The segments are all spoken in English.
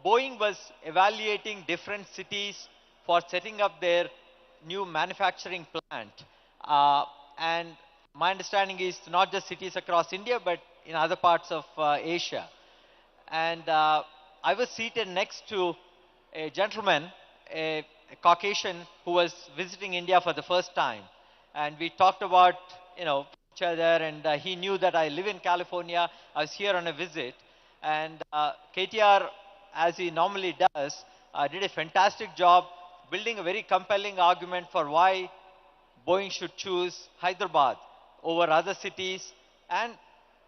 Boeing was evaluating different cities for setting up their new manufacturing plant. And my understanding is not just cities across India, but in other parts of Asia. And I was seated next to a gentleman, a Caucasian, who was visiting India for the first time. And we talked about, each other, and he knew that I live in California. I was here on a visit. And KTR, as he normally does, did a fantastic job building a very compelling argument for why Boeing should choose Hyderabad over other cities, and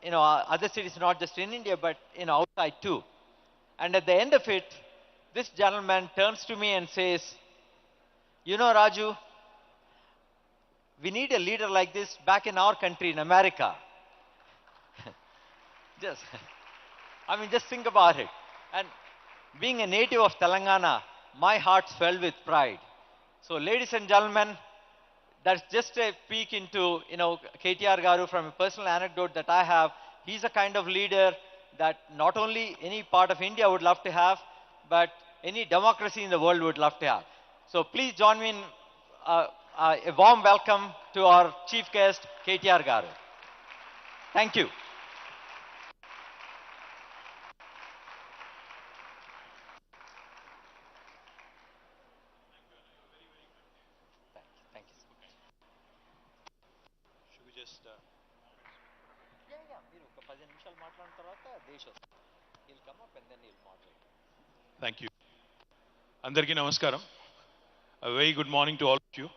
other cities not just in India but outside too. And at the end of it, this gentleman turns to me and says, Raju, we need a leader like this back in our country, in America. Just, just think about it. And being a native of Telangana, my heart swelled with pride. So, ladies and gentlemen, that's just a peek into, KTR Garu from a personal anecdote that I have. He's a kind of leader that not only any part of India would love to have, but any democracy in the world would love to have. So please join me in a warm welcome to our chief guest, KTR Garu. Thank you. Thank you. Should we just... He'll come up and then he'll moderate. Thank you. Andarki Namaskaram. A very good morning to all of you.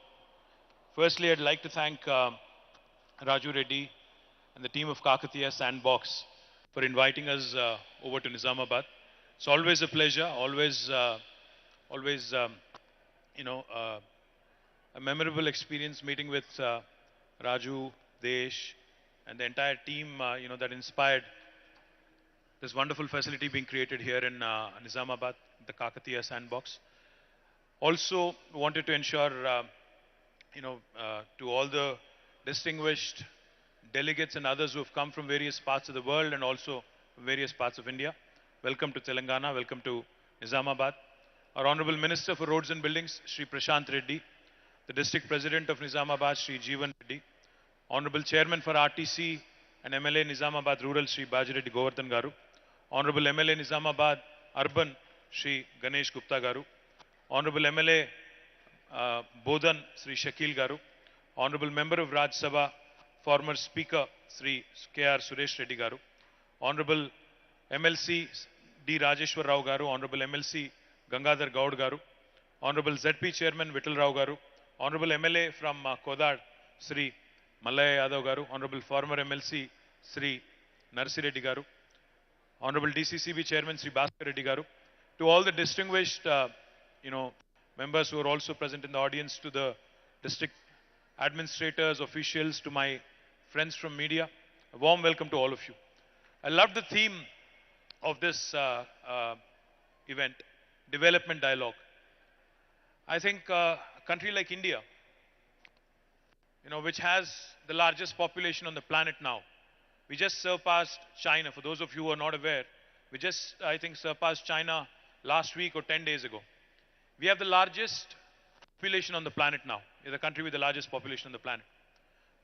Firstly, I'd like to thank Raju Reddy and the team of Kakatiya Sandbox for inviting us over to Nizamabad. It's always a pleasure, always, a memorable experience meeting with Raju, Desh, and the entire team, that inspired this wonderful facility being created here in Nizamabad, the Kakatiya Sandbox. Also wanted to ensure, to all the distinguished delegates and others who have come from various parts of the world and also various parts of India, welcome to Telangana, welcome to Nizamabad. Our Honorable Minister for Roads and Buildings, Shri Prashant Reddy, the District President of Nizamabad, Shri Jeevan Reddy, Honorable Chairman for RTC and MLA Nizamabad Rural, Shri Bajireddy Govardhan Garu, Honorable MLA Nizamabad Urban, Shri Ganesh Gupta Garu, Honorable MLA Bodhan, Shri Shakil Garu, Honorable Member of Raj Sabha, former Speaker, Shri K.R. Suresh Reddy Garu, Honorable MLC D. Rajeshwar Rao Garu, Honorable MLC Gangadhar Gaud Garu, Honorable ZP Chairman Vittal Rao Garu, Honorable MLA from Kodad, Shri Mallaya Yadav Garu, Honorable former MLC Shri Narsi Reddy Garu, Honorable DCCB Chairman Shri Bhaskar Reddy Garu, to all the distinguished, members who are also present in the audience, to the district administrators, officials, to my friends from media, a warm welcome to all of you. I love the theme of this event, development dialogue. I think a country like India, which has the largest population on the planet now, we just surpassed China. For those of you who are not aware, we just, I think, surpassed China last week or 10 days ago. We have the largest population on the planet now. We're the country with the largest population on the planet.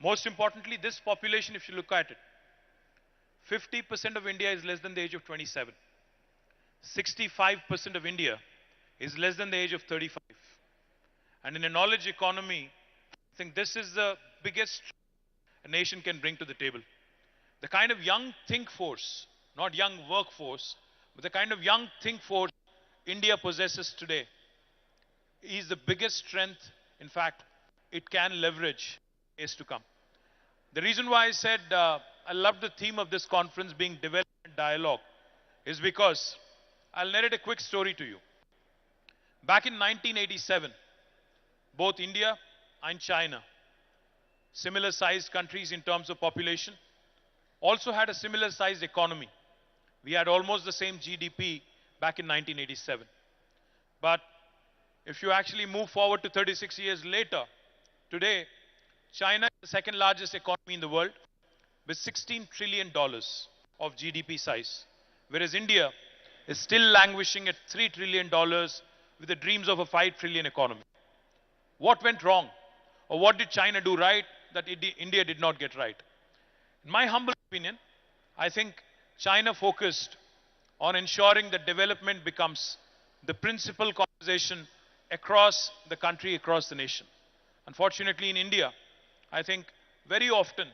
Most importantly, this population, if you look at it, 50% of India is less than the age of 27. 65% of India is less than the age of 35. And in a knowledge economy, I think this is the biggest a nation can bring to the table. The kind of young think force, not young workforce, but the kind of young think force India possesses today is the biggest strength, in fact, it can leverage is to come. The reason why I said I love the theme of this conference being development dialogue is because I'll narrate a quick story to you. Back in 1987, both India and China, similar sized countries in terms of population, also had a similar sized economy. We had almost the same GDP back in 1987. But if you actually move forward to 36 years later, today, China is the second largest economy in the world with $16 trillion of GDP size, whereas India is still languishing at $3 trillion with the dreams of a $5 trillion economy. What went wrong? Or what did China do right that India did not get right? In my humble opinion, I think China focused on ensuring that development becomes the principal conversation across the country, across the nation. Unfortunately, in India, I think very often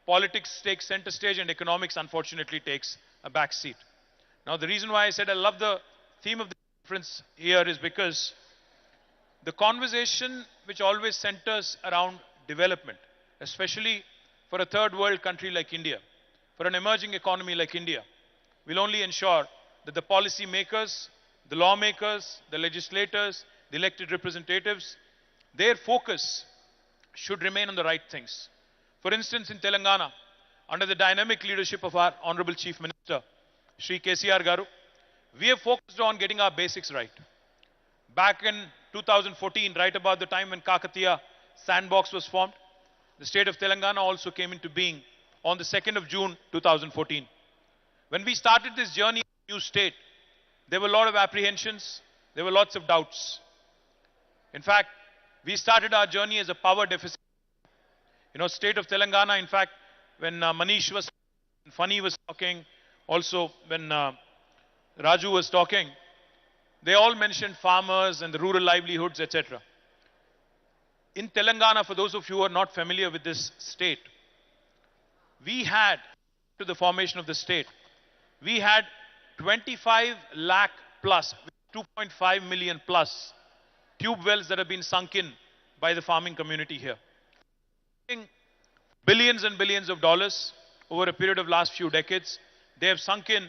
politics takes center stage and economics, unfortunately, takes a back seat. Now, the reason why I said I love the theme of the conference here is because the conversation which always centers around development, especially for a third world country like India, for an emerging economy like India, will only ensure that the policy makers, the lawmakers, the legislators, the elected representatives, their focus should remain on the right things. For instance, in Telangana, under the dynamic leadership of our Honorable Chief Minister, Shri Ktr Garu, we have focused on getting our basics right. Back in 2014, right about the time when Kakatiya Sandbox was formed, the state of Telangana also came into being on the 2nd of June 2014. When we started this journey in the new state, there were a lot of apprehensions, there were lots of doubts. In fact, we started our journey as a power deficit. State of Telangana, in fact, when Manish was, Funny was talking, also when Raju was talking, they all mentioned farmers and the rural livelihoods, etc. In Telangana, for those of you who are not familiar with this state, we had, to the formation of the state, we had 25 lakh plus, 2.5 million plus tube wells that have been sunk in by the farming community here. Billions and billions of dollars over a period of last few decades. They have sunk in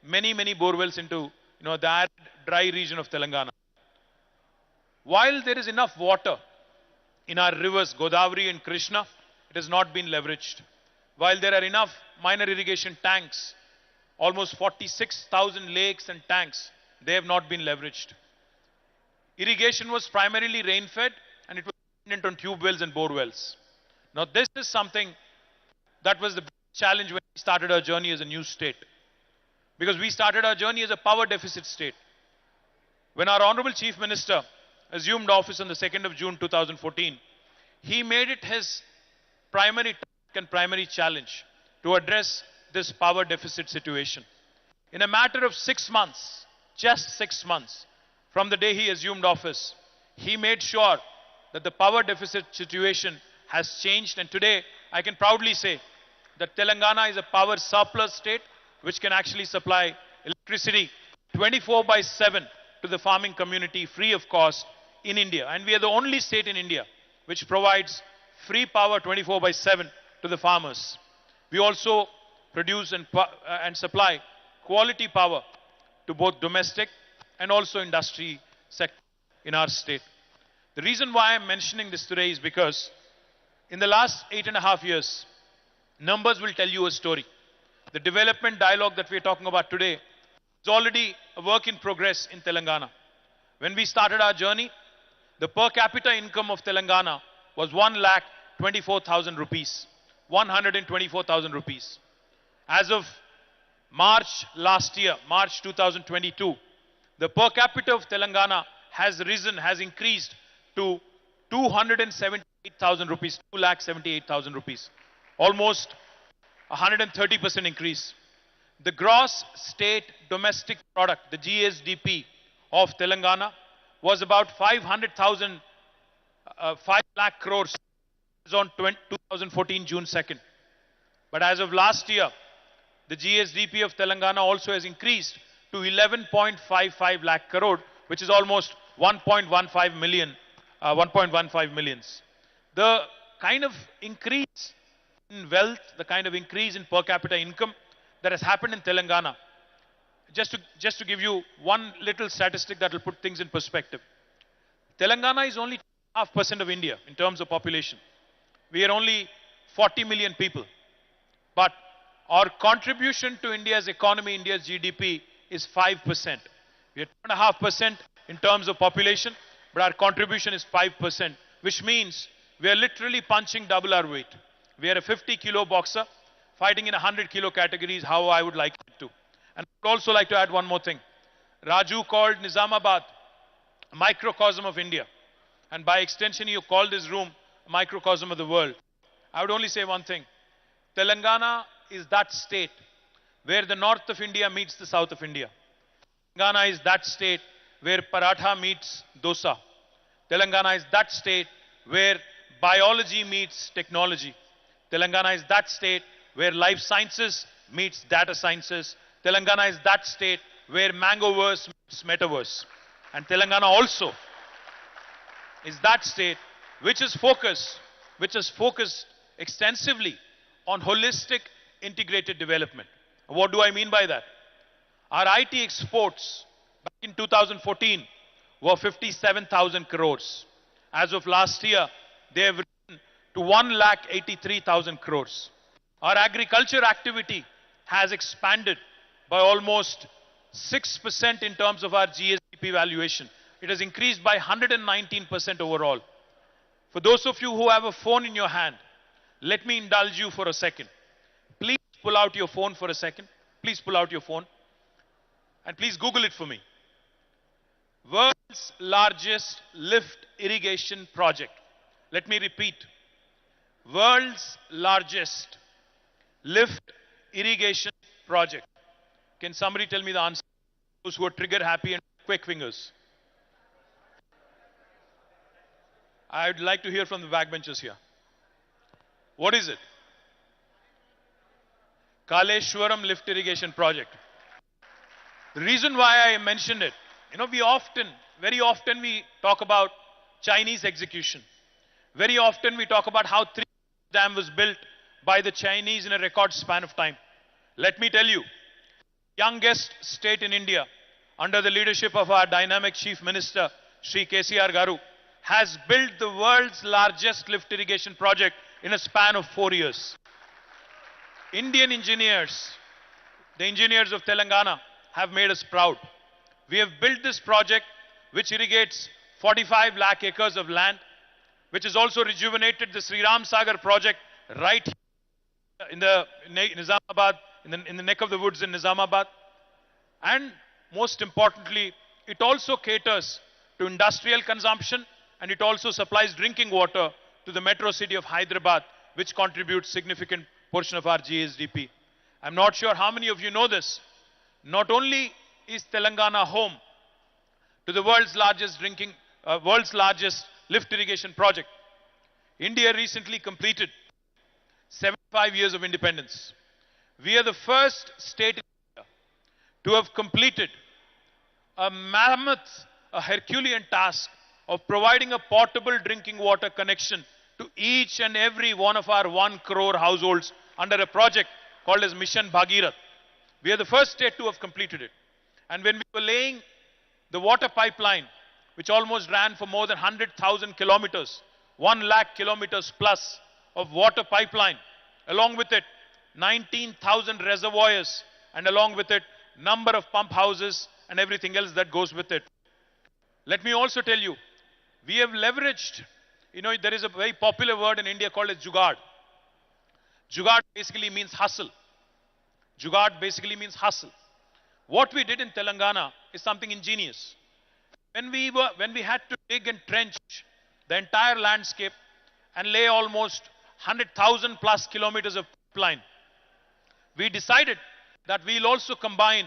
many, many bore wells into the arid, dry region of Telangana. While there is enough water in our rivers, Godavari and Krishna, it has not been leveraged. While there are enough minor irrigation tanks, almost 46,000 lakes and tanks, they have not been leveraged. Irrigation was primarily rain-fed and it was dependent on tube wells and bore wells. Now this is something that was the challenge when we started our journey as a new state. Because we started our journey as a power deficit state. When our Honorable Chief Minister assumed office on the 2nd of June 2014, he made it his primary task and primary challenge to address this power deficit situation. In a matter of 6 months, just 6 months, from the day he assumed office, he made sure that the power deficit situation has changed, and today I can proudly say that Telangana is a power surplus state which can actually supply electricity 24/7 to the farming community free of cost in India. And we are the only state in India which provides free power 24/7 to the farmers. We also produce and supply quality power to both domestic and also industry sector in our state. The reason why I'm mentioning this today is because in the last 8.5 years, numbers will tell you a story. The development dialogue that we're talking about today is already a work in progress in Telangana. When we started our journey, the per capita income of Telangana was 1,24,000 rupees. 124,000 rupees. As of March last year, March 2022, the per capita of Telangana has increased to 278,000 rupees, 2,78,000 rupees. Almost 130% increase. The gross state domestic product, the GSDP of Telangana was about 500,000, 5 lakh crores on 2014 June 2nd. But as of last year, the GSDP of Telangana also has increased to 11.55 lakh crore, which is almost 1.15 million, 1.15 millions. The kind of increase in wealth, the kind of increase in per capita income that has happened in Telangana, just to give you one little statistic that will put things in perspective. Telangana is only 2.5% of India in terms of population. We are only 40 million people. But our contribution to India's economy, India's GDP is 5%. We are 2.5% in terms of population, but our contribution is 5%, which means we are literally punching double our weight. We are a 50 kilo boxer fighting in 100 kilo categories, how I would like it to. And I would also like to add one more thing. Raju called Nizamabad a microcosm of India. And by extension, you called this room a microcosm of the world. I would only say one thing. Telangana is that state where the north of India meets the south of India. Telangana is that state where paratha meets dosa. Telangana is that state where biology meets technology. Telangana is that state where life sciences meets data sciences. Telangana is that state where mangoverse meets metaverse. And Telangana also is that state which is focused extensively on holistic integrated development. What do I mean by that? Our IT exports back in 2014 were 57,000 crores. As of last year, they have risen to 1,83,000 crores. Our agriculture activity has expanded by almost 6% in terms of our GSDP valuation. It has increased by 119% overall. For those of you who have a phone in your hand, let me indulge you for a second. Please pull out your phone for a second. Please pull out your phone. And please Google it for me. World's largest lift irrigation project. Let me repeat. World's largest lift irrigation project. Can somebody tell me the answer? Those who are trigger happy and quick fingers. I'd like to hear from the backbenchers here. What is it? Kaleshwaram lift irrigation project. The reason why I mentioned it, very often we talk about Chinese execution. Very often we talk about how 3 dam was built by the Chinese in a record span of time. Let me tell you, youngest state in India, under the leadership of our dynamic Chief Minister, Shri Ktr Garu, has built the world's largest lift irrigation project in a span of 4 years. Indian engineers, the engineers of Telangana, have made us proud. We have built this project which irrigates 45 lakh acres of land, which has also rejuvenated the Sri Ram Sagar project right here in the Nizamabad, in the neck of the woods in Nizamabad. And most importantly, it also caters to industrial consumption, and it also supplies drinking water to the metro city of Hyderabad, which contributes significant portion of our GSDP. I'm not sure how many of you know this. Not only is Telangana home to the world's largest lift irrigation project, India recently completed 75 years of independence. We are the first state in India to have completed a mammoth, a Herculean task of providing a portable drinking water connection to each and every one of our 1 crore households under a project called as Mission Bhagirat. We are the first state to have completed it. And when we were laying the water pipeline, which almost ran for more than 100,000 kilometers, 1 lakh kilometers plus of water pipeline, along with it 19,000 reservoirs, and along with it number of pump houses and everything else that goes with it. Let me also tell you, we have leveraged, there is a very popular word in India called as jugaad. Jugaad basically means hustle. Jugaad basically means hustle. What we did in Telangana is something ingenious. When we had to dig and trench the entire landscape and lay almost 100,000 plus kilometers of pipeline, we decided that we'll also combine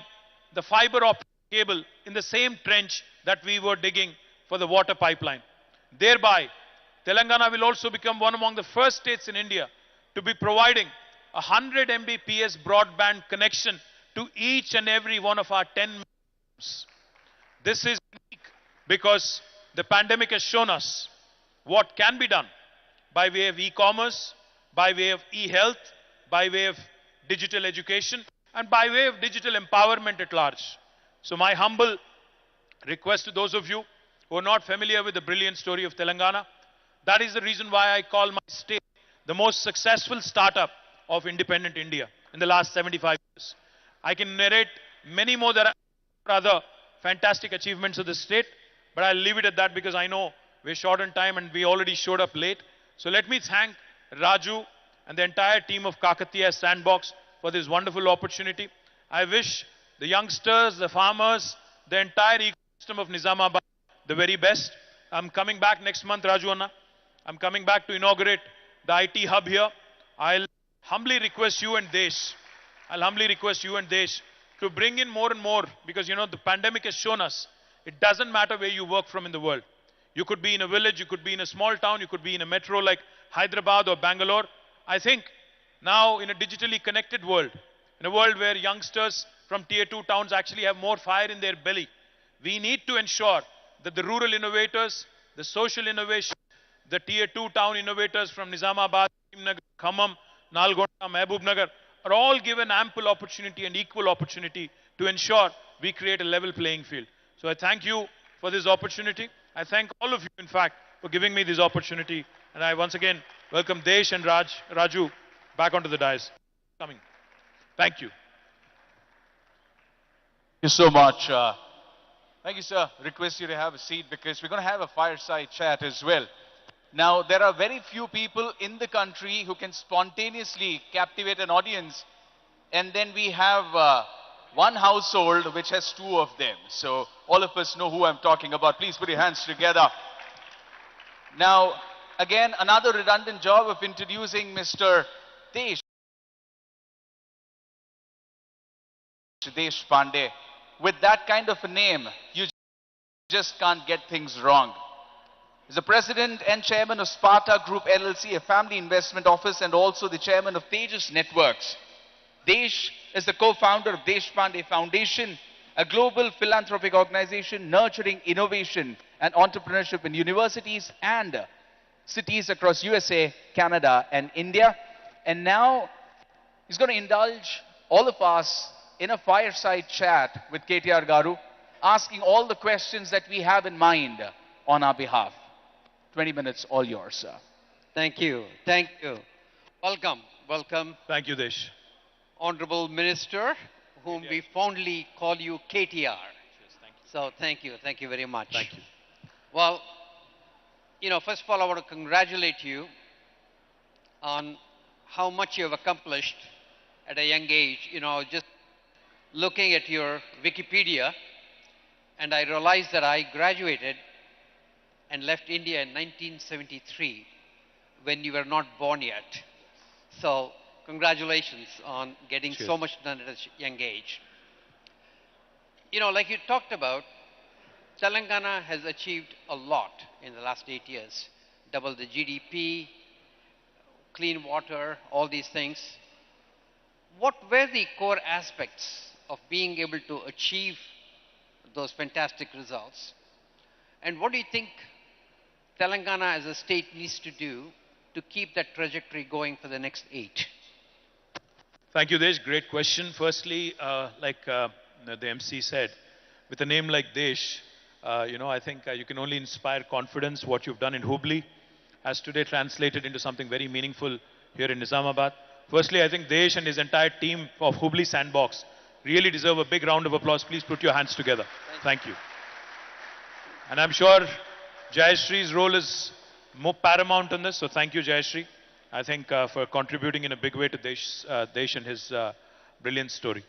the fiber optic cable in the same trench that we were digging for the water pipeline. Thereby, Telangana will also become one among the first states in India to be providing 100 Mbps broadband connection to each and every one of our 10 homes. This is unique because the pandemic has shown us what can be done by way of e-commerce, by way of e-health, by way of digital education, and by way of digital empowerment at large. So my humble request to those of you who are not familiar with the brilliant story of Telangana, that is the reason why I call my state the most successful startup of independent India in the last 75 years. I can narrate many more other fantastic achievements of the state, but I'll leave it at that because I know we're short on time and we already showed up late. So let me thank Raju and the entire team of Kakatiya Sandbox for this wonderful opportunity. I wish the youngsters, the farmers, the entire ecosystem of Nizamabad, the very best. I'm coming back next month, Raju Anna. I'm coming back to inaugurate the IT hub here. I'll humbly request you and Desh, I'll humbly request you and Desh to bring in more and more, because the pandemic has shown us it doesn't matter where you work from in the world. You could be in a village, you could be in a small town, you could be in a metro like Hyderabad or Bangalore. I think now in a digitally connected world, in a world where youngsters from tier 2 towns actually have more fire in their belly, we need to ensure that the rural innovators, the social innovation, the tier 2 town innovators from Nizamabad, Khammam, Nalgonda, Mehboob Nagar are all given ample opportunity and equal opportunity to ensure we create a level playing field. So I thank you for this opportunity. I thank all of you, in fact, for giving me this opportunity. And I once again welcome Desh and Raju back onto the dais. Coming. Thank you. Thank you so much. Thank you, sir. Request you to have a seat because we're going to have a fireside chat as well. Now, there are very few people in the country who can spontaneously captivate an audience. And then we have one household which has two of them. So all of us know who I'm talking about. Please put your hands together. Now, again, another redundant job of introducing Mr. Desh Pandey. With that kind of a name, you just can't get things wrong. He's the president and chairman of Sparta Group LLC, a family investment office, and also the chairman of Tejas Networks. Desh is the co-founder of Desh Pandey Foundation, a global philanthropic organization nurturing innovation and entrepreneurship in universities and cities across USA, Canada, and India. And now he's going to indulge all of us in a fireside chat with KTR Garu, asking all the questions that we have in mind on our behalf. 20 minutes, all yours, sir. Thank you. Thank you. Welcome. Welcome, Thank you, Desh. Honorable Minister, whom we fondly call you KTR. Yes, thank you. So thank you. Thank you very much. Thank you. Well, first of all, I want to congratulate you on how much you have accomplished at a young age. Just looking at your Wikipedia, and I realized that I graduated and left India in 1973 when you were not born yet. So congratulations on getting Cheers. so much done at a young age. Like you talked about, Telangana has achieved a lot in the last 8 years. Doubled the GDP, clean water, all these things. What were the core aspects of being able to achieve those fantastic results? And what do you think Telangana as a state needs to do to keep that trajectory going for the next 8? Thank you, Desh. Great question. Firstly, like the MC said, with a name like Desh, I think you can only inspire confidence. What you've done in Hubli has today translated into something very meaningful here in Nizamabad. Firstly, I think Desh and his entire team of Hubli Sandbox really deserve a big round of applause. Please put your hands together. Thank you. And I'm sure Jayashree's role is more paramount in this, so thank you, Jayashree, I think, for contributing in a big way to Desh and his brilliant story.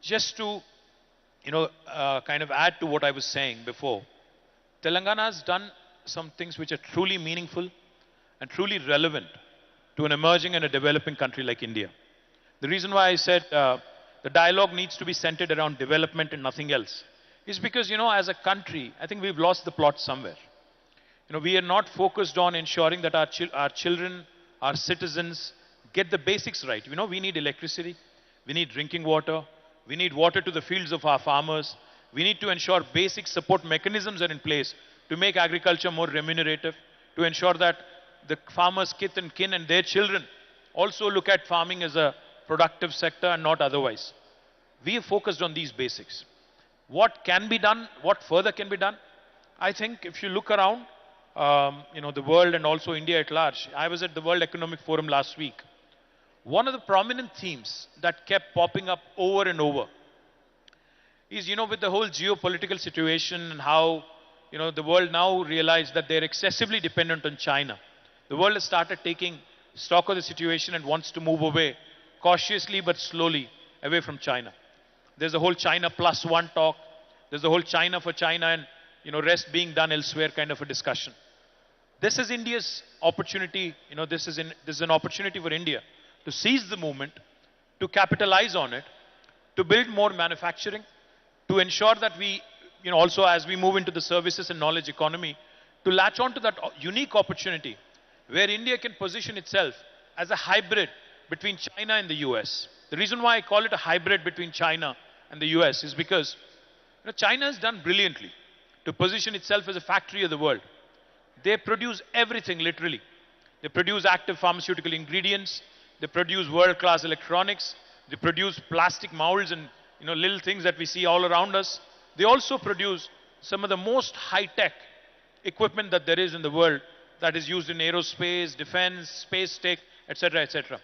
Just to, kind of add to what I was saying before, Telangana has done some things which are truly meaningful and truly relevant to an emerging and a developing country like India. The reason why I said the dialogue needs to be centered around development and nothing else is because, as a country, I think we've lost the plot somewhere. We are not focused on ensuring that our children, our citizens get the basics right. We need electricity, we need drinking water, we need water to the fields of our farmers. We need to ensure basic support mechanisms are in place to make agriculture more remunerative, to ensure that the farmers' kith and kin and their children also look at farming as a productive sector and not otherwise. We have focused on these basics. What can be done? What further can be done? I think if you look around, the world and also India at large. I was at the World Economic Forum last week. One of the prominent themes that kept popping up over and over is, with the whole geopolitical situation and how, the world now realized that they're excessively dependent on China. The world has started taking stock of the situation and wants to move away, cautiously but slowly, away from China. There's the whole China plus one talk. There's the whole China for China and, rest being done elsewhere kind of a discussion. This is India's opportunity. This is an opportunity for India to seize the moment, to capitalize on it, to build more manufacturing, to ensure that we, also as we move into the services and knowledge economy, to latch on to that unique opportunity where India can position itself as a hybrid between China and the US. The reason why I call it a hybrid between China and the US is because China has done brilliantly to position itself as a factory of the world. They produce everything literally. They produce active pharmaceutical ingredients. They produce world-class electronics. They produce plastic molds and little things that we see all around us. They also produce some of the most high-tech equipment that there is in the world that is used in aerospace, defense, space tech, etc., etc.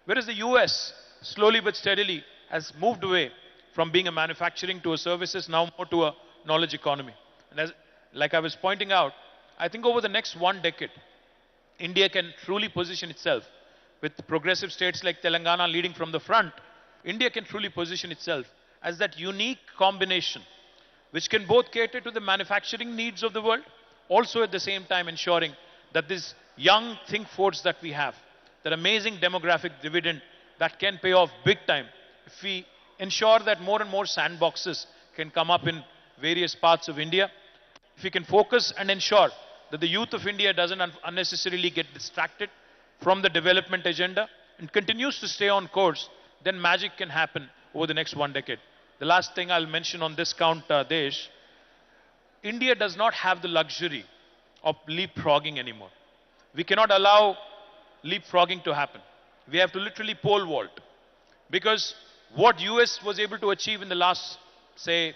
Whereas the US, slowly but steadily, has moved away from being a manufacturing to a services, now more to a knowledge economy. And like I was pointing out, I think over the next 1 decade, India can truly position itself with progressive states like Telangana leading from the front. India can truly position itself as that unique combination which can both cater to the manufacturing needs of the world, also at the same time ensuring that this young think force that we have, that amazing demographic dividend that can pay off big time if we ensure that more and more sandboxes can come up in various parts of India. If we can focus and ensure that the youth of India doesn't unnecessarily get distracted from the development agenda and continues to stay on course, then magic can happen over the next 1 decade. The last thing I'll mention on this count, Desh, India does not have the luxury of leapfrogging anymore. We cannot allow leapfrogging to happen. We have to literally pole vault. Because what US was able to achieve in the last, say,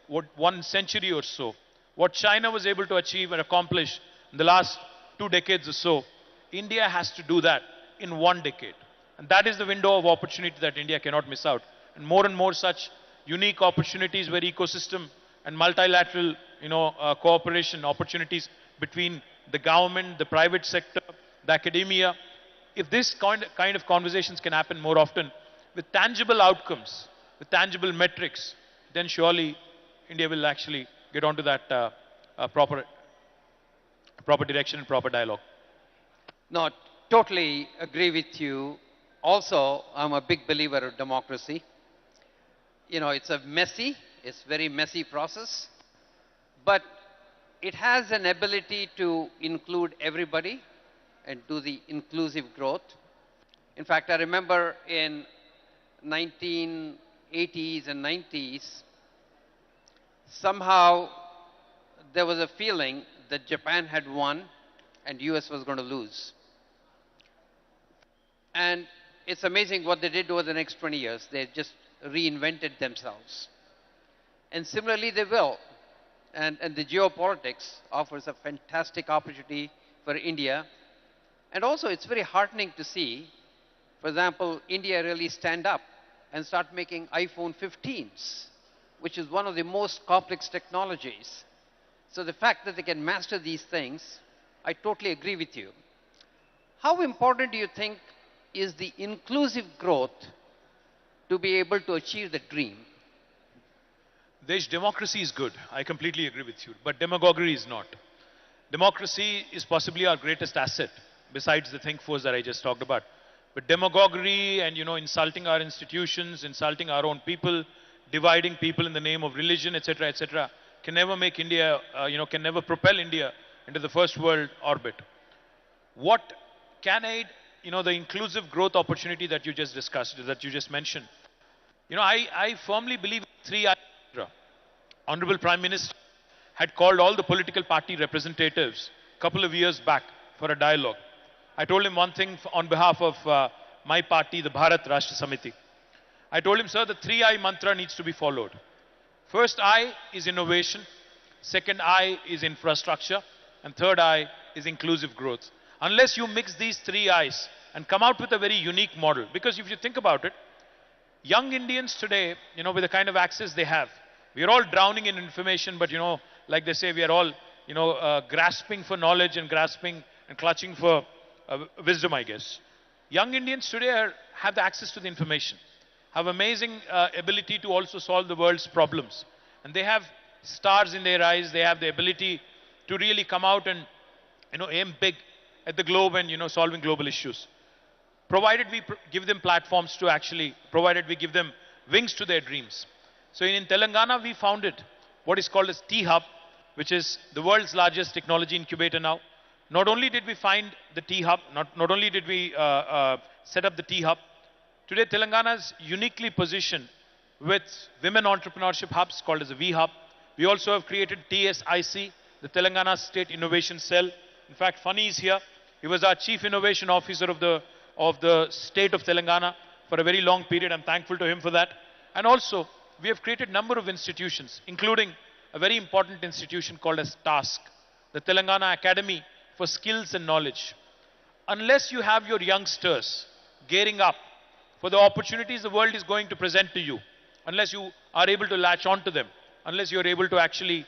1 century or so, what China was able to achieve and accomplish in the last 2 decades or so, India has to do that in 1 decade. And that is the window of opportunity that India cannot miss out. And more such unique opportunities where ecosystem and multilateral, cooperation opportunities between the government, the private sector, the academia. If this kind of conversations can happen more often with tangible outcomes, with tangible metrics, then surely India will actually get onto that proper direction and proper dialogue. No, totally agree with you. Also, I'm a big believer of democracy. It's very messy process, but it has an ability to include everybody and do the inclusive growth. In fact, I remember in 1980s and 90s, somehow there was a feeling that Japan had won and US was going to lose. And it's amazing what they did over the next 20 years. They just reinvented themselves. And similarly, they will. And the geopolitics offers a fantastic opportunity for India. And also, it's very heartening to see, for example, India really stand up and start making iPhone 15s, which is one of the most complex technologies. So the fact that they can master these things, I totally agree with you. How important do you think is the inclusive growth to be able to achieve the dream? Democracy is good. I completely agree with you. But demagoguery is not. Democracy is possibly our greatest asset, besides the think force that I just talked about. But demagoguery and, insulting our institutions, insulting our own people, dividing people in the name of religion, etc., can never make India, can never propel India into the first world orbit. What can aid, the inclusive growth opportunity that you just discussed, that you just mentioned? I firmly believe 3I. Honorable Prime Minister had called all the political party representatives a couple of years back for a dialogue. I told him one thing on behalf of my party, the Bharat Rashtra Samiti. I told him, sir, the 3I mantra needs to be followed. First I is innovation, second I is infrastructure, and third I is inclusive growth. Unless you mix these 3 I's and come out with a very unique model, because if you think about it, young Indians today, with the kind of access they have, we are all drowning in information, but like they say, we are all, grasping for knowledge and grasping and clutching for wisdom, I guess. Young Indians today have the access to the information. have amazing ability to also solve the world's problems. And they have stars in their eyes. They have the ability to really come out and, aim big at the globe and, solving global issues. Provided we give them platforms to actually, provided we give them wings to their dreams. So in Telangana, we founded what is called as T-Hub, which is the world's largest technology incubator now. Not only did we find the T-Hub, not only did we set up the T-Hub, today Telangana is uniquely positioned with women entrepreneurship hubs called as a V-Hub. We also have created TSIC, the Telangana State Innovation Cell. In fact, Funny is here. He was our Chief Innovation Officer of the state of Telangana for a very long period. I'm thankful to him for that. And also, we have created a number of institutions, including a very important institution called as TASK, the Telangana Academy for Skills and Knowledge. Unless you have your youngsters gearing up for the opportunities the world is going to present to you, unless you are able to latch on to them, unless you're able to actually,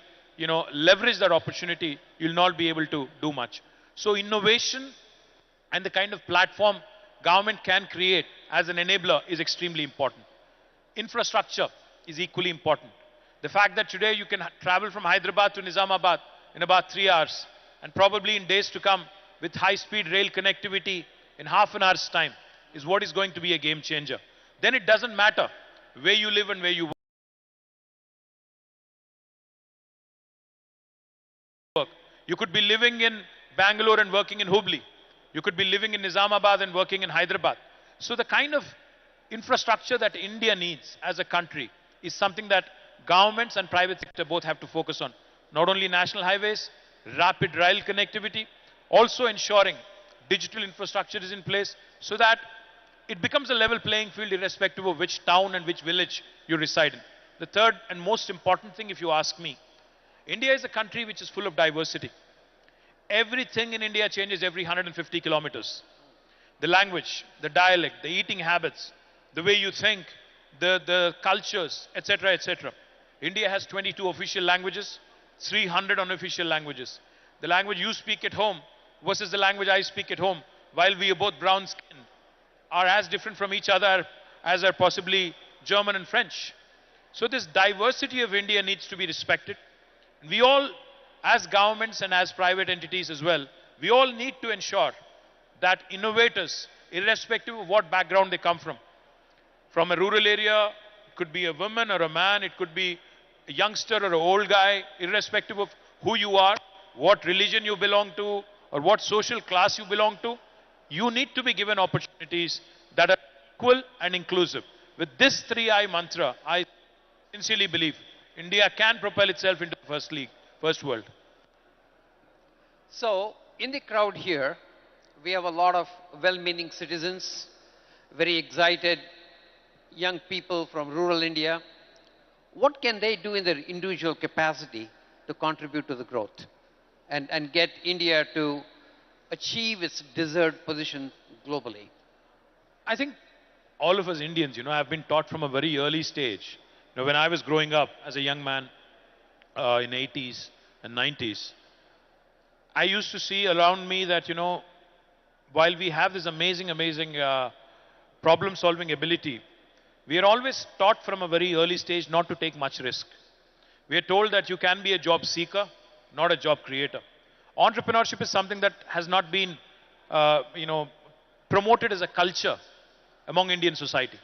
leverage that opportunity, you'll not be able to do much. So innovation and the kind of platform government can create as an enabler is extremely important. Infrastructure is equally important. The fact that today you can travel from Hyderabad to Nizamabad in about 3 hours, and probably in days to come with high-speed rail connectivity in half an hour's time, is what is going to be a game changer. Then it doesn't matter where you live and where you work. You could be living in Bangalore and working in Hubli. You could be living in Nizamabad and working in Hyderabad. So the kind of infrastructure that India needs as a country is something that governments and private sector both have to focus on. Not only national highways, rapid rail connectivity, also ensuring digital infrastructure is in place so that it becomes a level playing field irrespective of which town and which village you reside in. The third and most important thing, if you ask me, India is a country which is full of diversity. Everything in India changes every 150 kilometers. The language, the dialect, the eating habits, the way you think, the cultures, etc., etc. India has 22 official languages, 300 unofficial languages. The language you speak at home versus the language I speak at home, while we are both brown skinned, are as different from each other as are possibly German and French. So this diversity of India needs to be respected. We all, as governments and as private entities as well, we all need to ensure that innovators, irrespective of what background they come from a rural area, it could be a woman or a man, it could be a youngster or an old guy, irrespective of who you are, what religion you belong to, or what social class you belong to, you need to be given opportunities that are equal and inclusive. With this 3I mantra, I sincerely believe India can propel itself into the first league, first world. So, in the crowd here, we have a lot of well-meaning citizens, very excited young people from rural India. What can they do in their individual capacity to contribute to the growth and get India to achieve its deserved position globally? I think all of us Indians, have been taught from a very early stage. When I was growing up as a young man in 80s and 90s, I used to see around me that, while we have this amazing problem-solving ability, we are always taught from a very early stage not to take much risk. We are told that you can be a job seeker, not a job creator. Entrepreneurship is something that has not been, promoted as a culture among Indian society.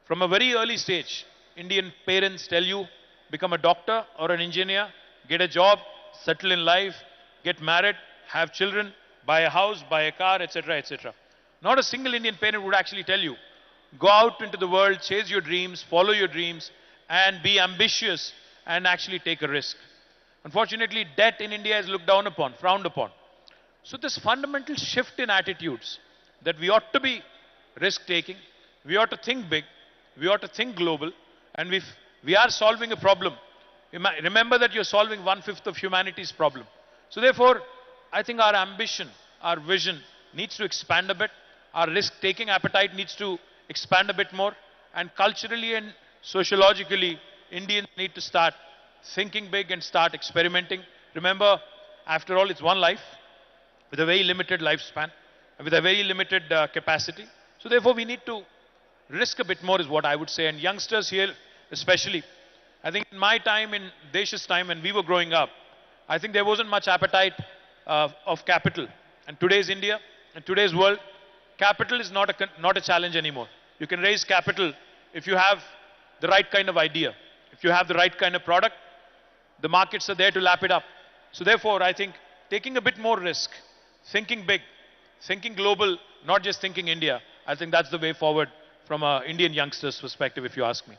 From a very early stage, Indian parents tell you, become a doctor or an engineer, get a job, settle in life, get married, have children, buy a house, buy a car, etc., etc. Not a single Indian parent would actually tell you, go out into the world, chase your dreams, follow your dreams, and be ambitious and actually take a risk. Unfortunately, debt in India is looked down upon, frowned upon. So this fundamental shift in attitudes that we ought to be risk-taking, we ought to think big, we ought to think global, and we are solving a problem. Remember that you're solving 1/5 of humanity's problem. So therefore, I think our ambition, our vision needs to expand a bit. Our risk-taking appetite needs to expand a bit more. And culturally and sociologically, Indians need to start thinking big and start experimenting. Remember, after all, it's one life with a very limited lifespan, with a very limited capacity. So therefore, we need to risk a bit more is what I would say. And youngsters here especially, I think in my time, in Desh's time when we were growing up, I think there wasn't much appetite of capital. And today's India, and today's world, capital is not a challenge anymore. You can raise capital if you have the right kind of idea. If you have the right kind of product, the markets are there to lap it up. So therefore, I think taking a bit more risk, thinking big, thinking global, not just thinking India, I think that's the way forward from an Indian youngster's perspective, if you ask me.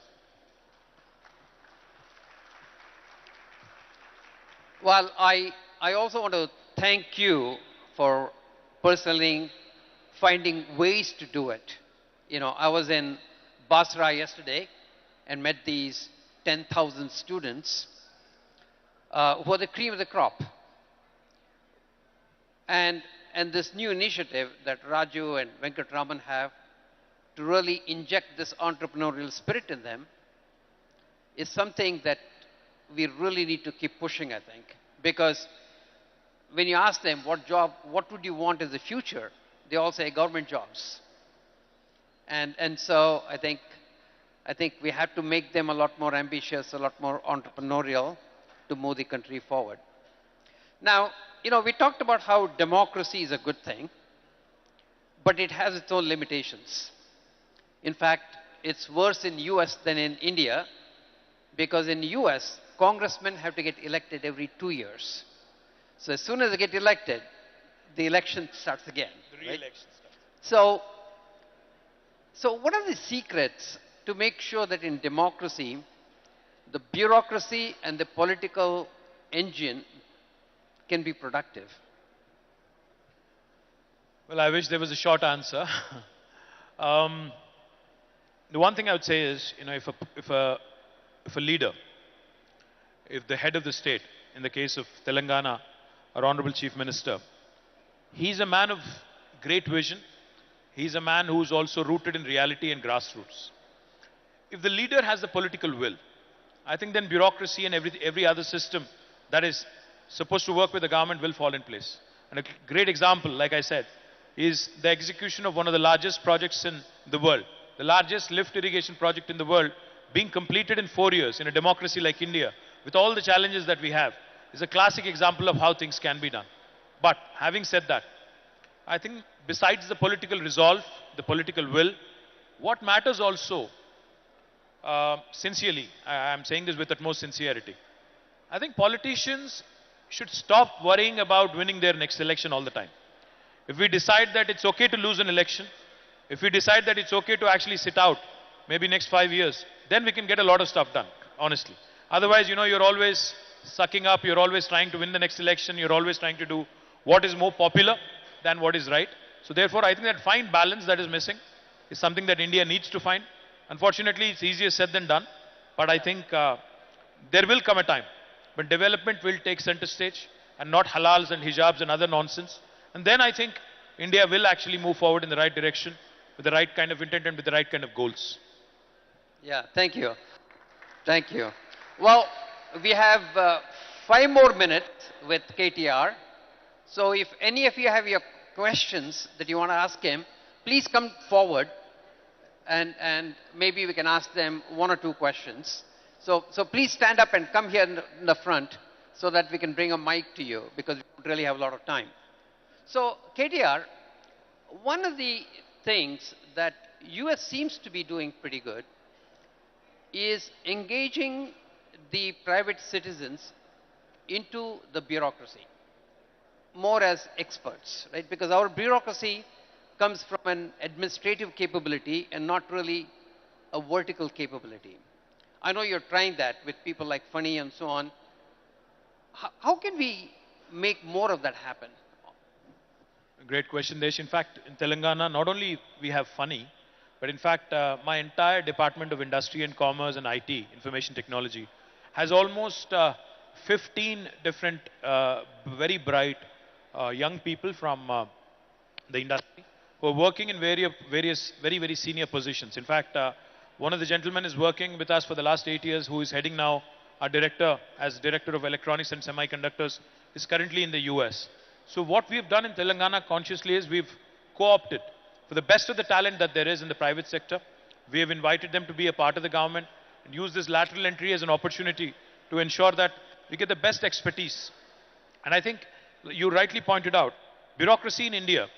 Well, I also want to thank you for personally finding ways to do it. You know, I was in Basra yesterday and met these 10,000 students who are the cream of the crop. And this new initiative that Raju and Venkatraman have to really inject this entrepreneurial spirit in them is something that we really need to keep pushing, I think. Because when you ask them what would you want as the future, they all say government jobs. And so I think we have to make them a lot more ambitious, a lot more entrepreneurial to move the country forward. Now, you know, we talked about how democracy is a good thing, but it has its own limitations. In fact, it's worse in US than in India, because in US, congressmen have to get elected every 2 years. So as soon as they get elected, the election starts again. The re-election starts. So what are the secrets to make sure that in democracy, the bureaucracy and the political engine can be productive? Well, I wish there was a short answer. The one thing I would say is, you know, if a leader, if the head of the state, in the case of Telangana, our Honorable Chief Minister, he's a man of great vision. He's a man who's also rooted in reality and grassroots. If the leader has the political will, I think then bureaucracy and every other system that is supposed to work with the government will fall in place. And a great example, like I said, is the execution of one of the largest projects in the world, the largest lift irrigation project in the world, being completed in 4 years in a democracy like India, with all the challenges that we have, is a classic example of how things can be done. But having said that, I think besides the political resolve, the political will, what matters also, sincerely, I'm saying this with utmost sincerity, I think politicians should stop worrying about winning their next election all the time. If we decide that it's okay to lose an election, if we decide that it's okay to actually sit out, maybe next 5 years, then we can get a lot of stuff done, honestly. Otherwise, you know, you're always sucking up, you're always trying to win the next election, you're always trying to do what is more popular than what is right. So therefore, I think that fine balance that is missing is something that India needs to find. Unfortunately, it's easier said than done, but I think there will come a time when development will take center stage and not halals and hijabs and other nonsense. And then I think India will actually move forward in the right direction with the right kind of intent and with the right kind of goals. Yeah, thank you. Thank you. Well, we have 5 more minutes with KTR. So if any of you have your questions that you want to ask him, please come forward and maybe we can ask them 1 or 2 questions. So please stand up and come here in the front so that we can bring a mic to you, because we don't really have a lot of time. So KTR, one of the things that US seems to be doing pretty good is engaging the private citizens into the bureaucracy, more as experts, right? Because our bureaucracy comes from an administrative capability and not really a vertical capability. I know you're trying that with people like Funny and so on. How can we make more of that happen? Great question, Desh. In fact, in Telangana, not only we have Funny, but in fact, my entire Department of Industry and Commerce and IT, Information Technology, has almost 15 different very bright young people from the industry who are working in various very senior positions. In fact, one of the gentlemen is working with us for the last 8 years, who is heading now our director as Director of Electronics and Semiconductors, is currently in the US. So what we've done in Telangana consciously is we've co-opted for the best of the talent that there is in the private sector. We have invited them to be a part of the government and use this lateral entry as an opportunity to ensure that we get the best expertise. And I think you rightly pointed out, bureaucracy in India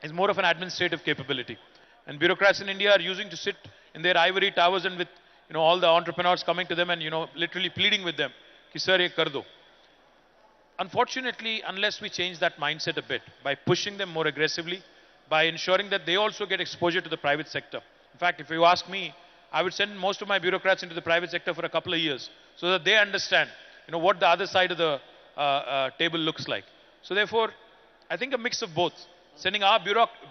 is more of an administrative capability. And bureaucrats in India are using to sit in their ivory towers and with all the entrepreneurs coming to them and literally pleading with them, ki sir ye kar do. Unfortunately, unless we change that mindset a bit by pushing them more aggressively, by ensuring that they also get exposure to the private sector. In fact, if you ask me, I would send most of my bureaucrats into the private sector for a couple of years so that they understand, what the other side of the table looks like. So therefore, I think a mix of both, sending our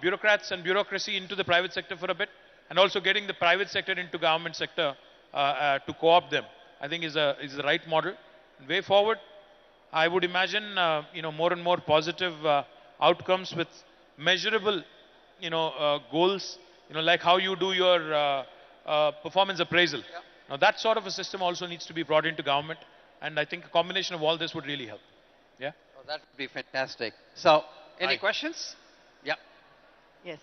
bureaucrats and bureaucracy into the private sector for a bit, and also getting the private sector into government sector to co-opt them, I think is the right model. Way forward, I would imagine, more and more positive outcomes with measurable, goals, like how you do your performance appraisal. Yeah. Now that sort of a system also needs to be brought into government, and I think a combination of all this would really help. Yeah. Oh, that would be fantastic. So, any Aye. questions? Yeah. Yes.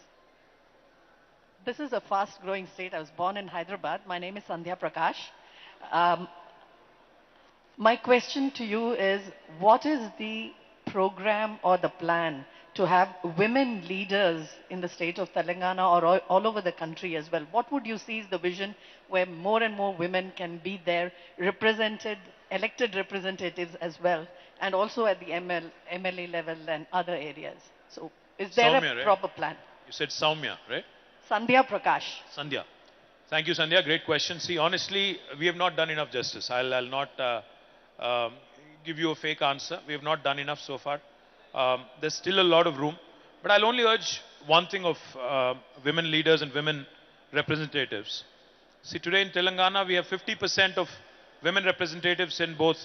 This is a fast-growing state. I was born in Hyderabad. My name is Sandhya Prakash. My question to you is, what is the program or the plan to have women leaders in the state of Telangana or all over the country as well? What would you see is the vision where more and more women can be there, represented, elected representatives as well, and also at the MLA level and other areas? So is there Soumya, a right? proper plan? You said Soumya, right? Sandhya Prakash. Sandhya. Thank you, Sandhya. Great question. See, honestly, we have not done enough justice. I'll not give you a fake answer. We have not done enough so far. There's still a lot of room. But I'll only urge one thing of women leaders and women representatives. See, today in Telangana, we have 50% of women representatives in both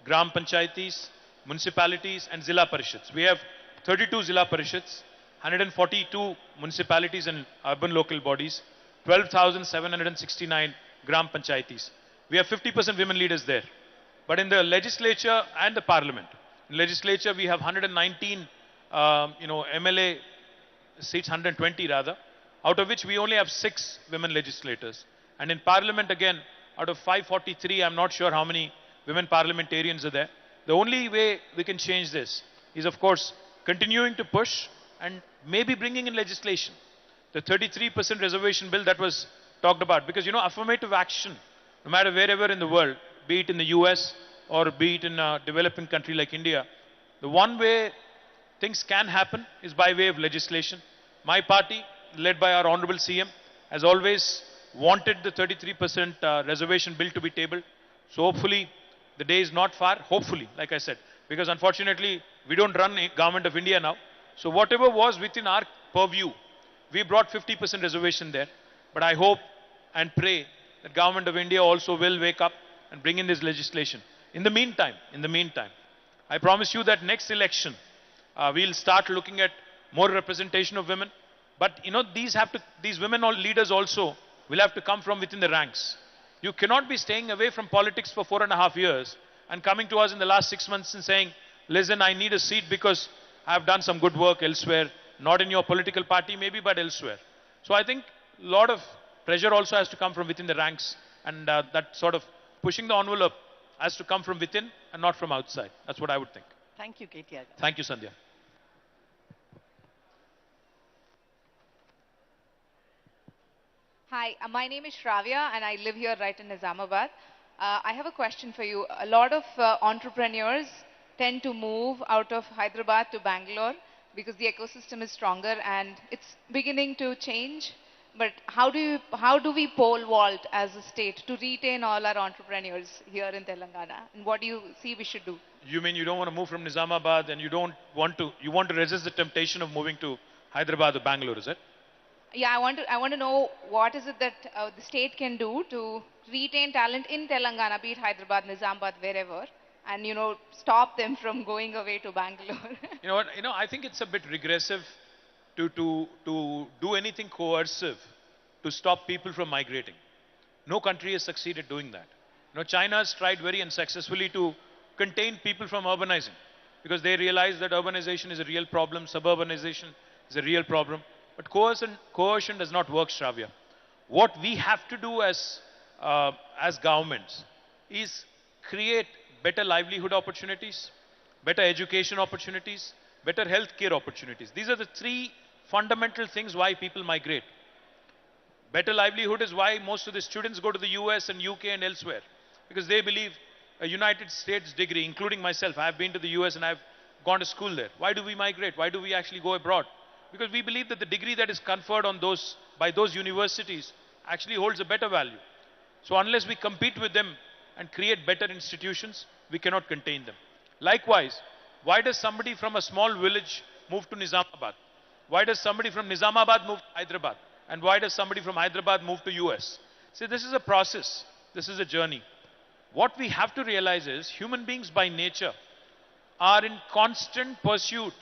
Gram Panchayatis, municipalities and Zilla Parishads. We have 32 Zilla Parishads, 142 municipalities and urban local bodies, 12,769 Gram Panchayatis. We have 50% women leaders there. But in the legislature and the parliament, in legislature we have 119, MLA seats, 120 rather, out of which we only have 6 women legislators. And in parliament again, out of 543, I'm not sure how many women parliamentarians are there. The only way we can change this is, of course, continuing to push and maybe bringing in legislation. The 33% reservation bill that was talked about, because affirmative action, no matter wherever in the world, be it in the US or be it in a developing country like India, the one way things can happen is by way of legislation. My party, led by our Honorable CM, has always wanted the 33% reservation bill to be tabled. So hopefully, the day is not far, hopefully, like I said, because unfortunately, we don't run the government of India now. So whatever was within our purview, we brought 50% reservation there. But I hope and pray that government of India also will wake up and bring in this legislation. In the meantime, I promise you that next election, we'll start looking at more representation of women. But these women leaders also will have to come from within the ranks. You cannot be staying away from politics for 4.5 years and coming to us in the last 6 months and saying, listen, I need a seat because I've done some good work elsewhere, not in your political party maybe, but elsewhere. So I think a lot of pressure also has to come from within the ranks, and that sort of pushing the envelope has to come from within and not from outside. That's what I would think. Thank you, Ktr. Thank you, Sandhya. Hi, my name is Shravya and I live here right in Nizamabad. I have a question for you. A lot of entrepreneurs tend to move out of Hyderabad to Bangalore because the ecosystem is stronger and it's beginning to change. But how do we pole vault as a state to retain all our entrepreneurs here in Telangana? And what do you see we should do? You mean you don't want to move from Nizamabad and you want to resist the temptation of moving to Hyderabad or Bangalore, is it? Yeah, I want to know what is it that the state can do to retain talent in Telangana, be it Hyderabad, Nizamabad, wherever, and stop them from going away to Bangalore. You know what? I think it's a bit regressive to do anything coercive to stop people from migrating. No country has succeeded doing that. China has tried very unsuccessfully to contain people from urbanizing because they realize that urbanization is a real problem, suburbanization is a real problem. But coercion does not work, Shravya. What we have to do as governments is create better livelihood opportunities, better education opportunities, better healthcare opportunities. These are the three fundamental things why people migrate. Better livelihood is why most of the students go to the US and UK and elsewhere, because they believe a United States degree, including myself, I have been to the US and I've gone to school there. Why do we migrate? Why do we actually go abroad? Because we believe that the degree that is conferred on by those universities actually holds a better value. So unless we compete with them and create better institutions, we cannot contain them. Likewise, why does somebody from a small village move to Nizamabad? Why does somebody from Nizamabad move to Hyderabad? And why does somebody from Hyderabad move to US? See, this is a process. This is a journey. What we have to realize is human beings by nature are in constant pursuit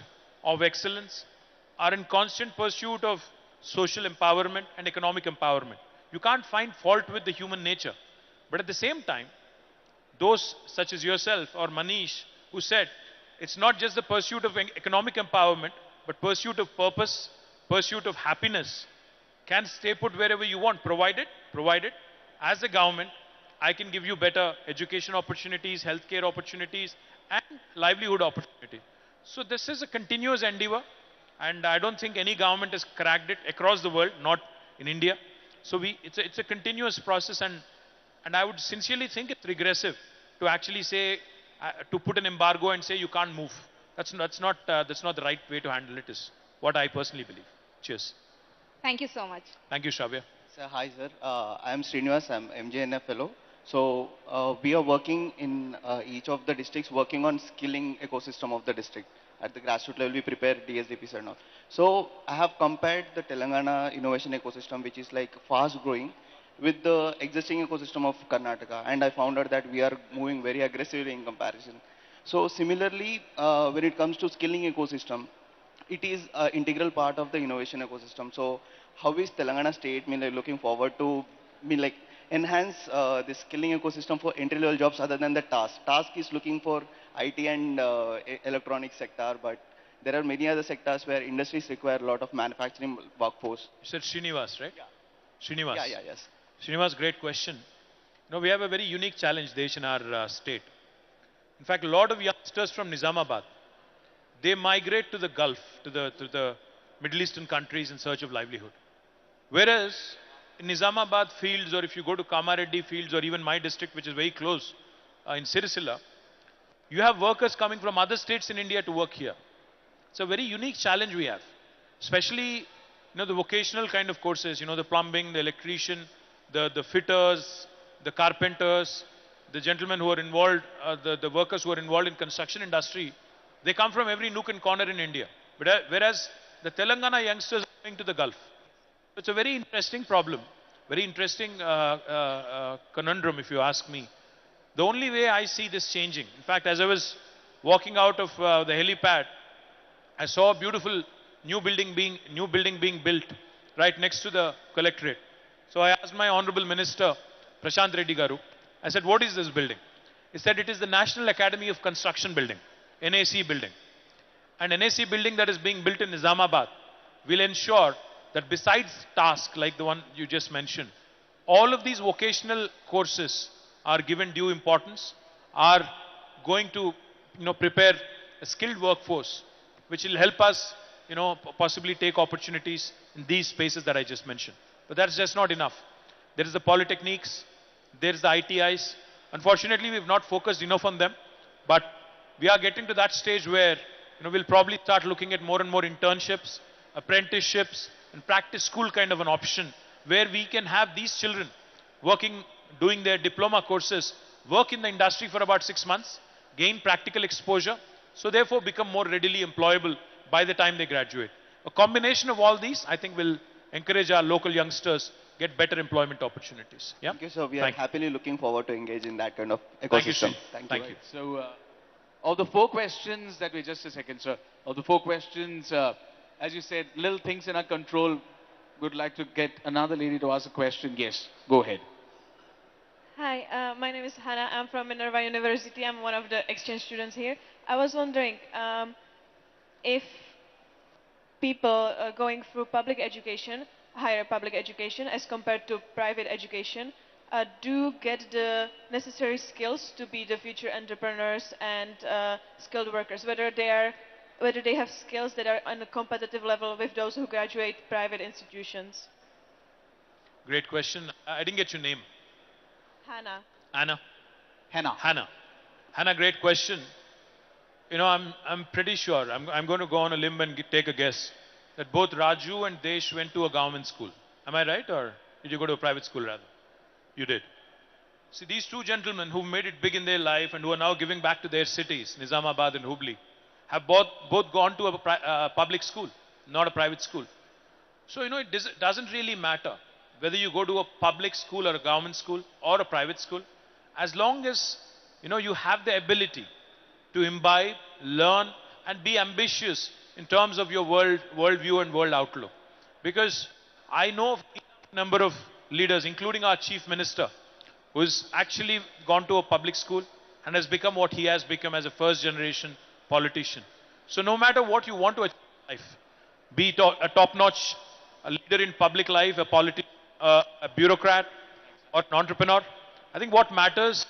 of excellence, are in constant pursuit of social empowerment and economic empowerment. You can't find fault with the human nature. But at the same time, those such as yourself or Manish who said it's not just the pursuit of economic empowerment, but pursuit of purpose, pursuit of happiness can stay put wherever you want, provided as a government, I can give you better education opportunities, healthcare opportunities, and livelihood opportunities. So this is a continuous endeavor, and I don't think any government has cracked it across the world, not in India. So it's a continuous process, and I would sincerely think it's regressive to actually say, to put an embargo and say you can't move. That's not the right way to handle it, is what I personally believe. Cheers. Thank you so much. Thank you, Shravya. Sir, hi sir. I am Srinivas. I am MJNF fellow. So we are working in each of the districts, working on skilling ecosystem of the district. At the grassroots level, we prepare DSDPs and all. So I have compared the Telangana innovation ecosystem, which is like fast growing, with the existing ecosystem of Karnataka, and I found out that we are moving very aggressively in comparison. So similarly, when it comes to skilling ecosystem, it is an integral part of the innovation ecosystem. So how is Telangana state looking forward to enhance the skilling ecosystem for entry-level jobs other than the task? Task is looking for IT and electronic sector, but there are many other sectors where industries require a lot of manufacturing workforce. You said Srinivas, right? Yeah. Srinivas. Yes. Srinivas, great question. We have a very unique challenge, Desh, in our state. In fact, a lot of youngsters from Nizamabad, they migrate to the Gulf, to the Middle Eastern countries in search of livelihood. Whereas in Nizamabad fields, or if you go to Kamareddy fields, or even my district, which is very close, in Sirisila, you have workers coming from other states in India to work here. It's a very unique challenge we have, especially the vocational kind of courses, the plumbing, the electrician, the fitters, the carpenters, the gentlemen who are involved, the workers who are involved in construction industry. They come from every nook and corner in India. But whereas the Telangana youngsters are going to the Gulf. It's a very interesting problem, very interesting conundrum, if you ask me. The only way I see this changing, in fact, as I was walking out of the helipad, I saw a beautiful new building being built right next to the collectorate. So I asked my Honorable Minister, Prashant Reddy Garu, I said, what is this building? He said, it is the National Academy of Construction building, NAC building. And NAC building that is being built in Nizamabad will ensure that besides tasks like the one you just mentioned, all of these vocational courses are given due importance, are going to prepare a skilled workforce, which will help us possibly take opportunities in these spaces that I just mentioned. But that's just not enough. There is the polytechniques, there is the ITIs. Unfortunately, we have not focused enough on them, but we are getting to that stage where we'll probably start looking at more and more internships, apprenticeships, and practice school kind of an option, where we can have these children working, doing their diploma courses, work in the industry for about 6 months, gain practical exposure, so therefore become more readily employable by the time they graduate. A combination of all these, I think, will encourage our local youngsters get better employment opportunities. Yeah? Thank you, sir. We are happily looking forward to engage in that kind of ecosystem. Thank you, Sri. Thank you. So, of the 4 questions that we, just a second, sir. Of the 4 questions, as you said, little things in our control. Would like to get another lady to ask a question. Yes, go ahead. Hi, my name is Hannah. I'm from Minerva University. I'm one of the exchange students here. I was wondering if people going through public education higher public education as compared to private education do get the necessary skills to be the future entrepreneurs and skilled workers, whether they have skills that are on a competitive level with those who graduate private institutions. Great question. I didn't get your name. Hannah. Anna? Hannah. Hannah. Hannah, great question. You know, I'm pretty sure, I'm going to go on a limb and take a guess, that both Raju and Desh went to a government school. Am I right, or did you go to a private school rather? You did. See, these two gentlemen who made it big in their life and who are now giving back to their cities, Nizamabad and Hubli, have both gone to a public school, not a private school. So, you know, it doesn't really matter whether you go to a public school or a government school or a private school, as long as, you know, you have the ability to imbibe, learn, and be ambitious in terms of your worldview and world outlook. Because I know of a number of leaders, including our chief minister, who has actually gone to a public school and has become what he has become as a first generation politician. So no matter what you want to achieve in life, be it a top-notch a leader in public life, a politician, a bureaucrat, or an entrepreneur, I think what matters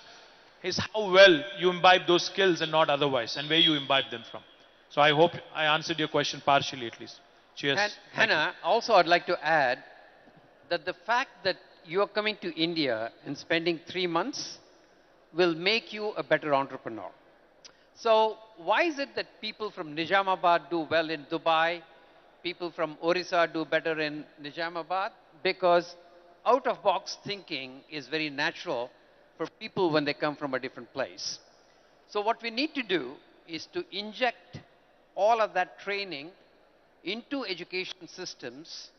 is how well you imbibe those skills and not otherwise, and where you imbibe them from. So I hope I answered your question partially at least. Cheers. Thank you. Hannah, also I'd like to add that the fact that you are coming to India and spending 3 months will make you a better entrepreneur. So why is it that people from Nizamabad do well in Dubai, people from Orissa do better in Nizamabad? Because out-of-box thinking is very natural for people when they come from a different place. So what we need to do is to inject all of that training into education systems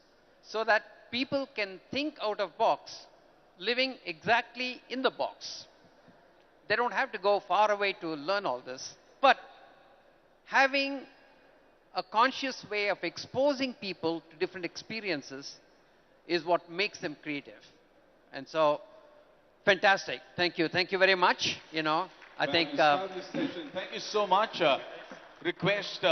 so that people can think out of box, living exactly in the box. They don't have to go far away to learn all this, but having a conscious way of exposing people to different experiences is what makes them creative. And so, fantastic. Thank you. Thank you very much. You know, I think. Thank you so much. Request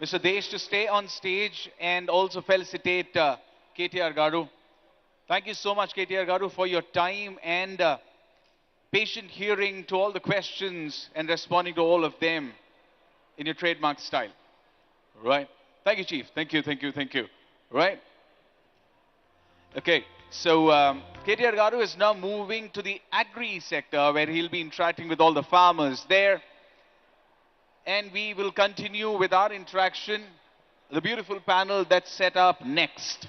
Mr. Desh to stay on stage and also felicitate Ktr Garu. Thank you so much, Ktr Garu, for your time and patient hearing to all the questions and responding to all of them in your trademark style. Right. Thank you, Chief. Thank you, thank you, thank you. Right. Okay. So Ktr Garu is now moving to the agri sector where he'll be interacting with all the farmers there. And we will continue with our interaction, the beautiful panel that's set up next.